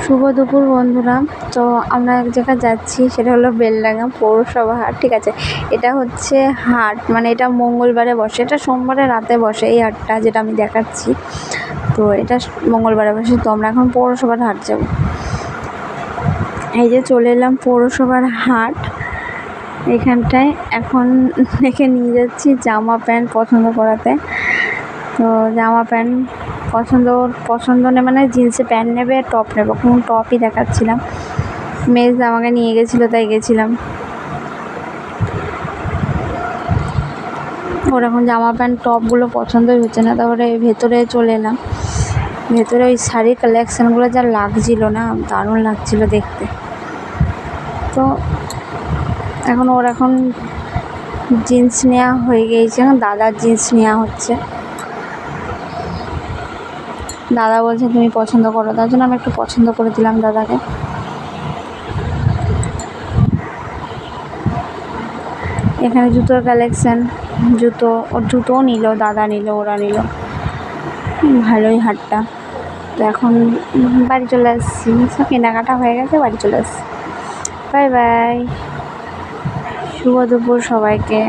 শুভ দুপুর বন্ধুরা। তো আমরা এক জায়গায় যাচ্ছি, সেটা হলো বেলডাঙ্গা পৌরসভা হাট। ঠিক আছে, এটা হচ্ছে হাট, মানে এটা মঙ্গলবারে বসে, এটা সোমবারে রাতে বসে এই হাটটা যেটা আমি দেখাচ্ছি। তো এটা মঙ্গলবারে বসে। তো আমরা এখন পৌরসভার হাট যাব। এই যে চলে এলাম পৌরসভার হাট। এখানটায় এখন দেখে নিয়ে যাচ্ছি জামা প্যান্ট পছন্দ করাতে। তো জামা প্যান্ট পছন্দ নেই, মানে জিন্সে প্যান্ট নেবে, টপ নেবো। কোন টপই দেখাচ্ছিলাম, মেজ আমাকে নিয়ে গেছিলো, তাই গেছিলাম। ওর এখন জামা প্যান্ট টপগুলো পছন্দই হচ্ছে না। তারপরে ভেতরে চলে এলাম। ভেতরে ওই শাড়ির কালেকশানগুলো যা লাগছিল না, দারুণ লাগছিল দেখতে। তো ওর এখন জিন্স নেওয়া হয়ে গিয়েছে, দাদার জিন্স নেওয়া হচ্ছে। দাদা বলছে তুমি পছন্দ করো, তার জন্য আমি একটু পছন্দ করে দিলাম দাদাকে। এখানে জুতোর কালেকশান, ওর জুতোও নিল, দাদা নিল, ওরা নিল। ভালোই হাটটা। তো এখন বাড়ি চলে আসছি, সব কেনাকাটা হয়ে গেছে, বাড়ি চলে আসছি। বাই বাই, শুভ দুপুর সবাইকে।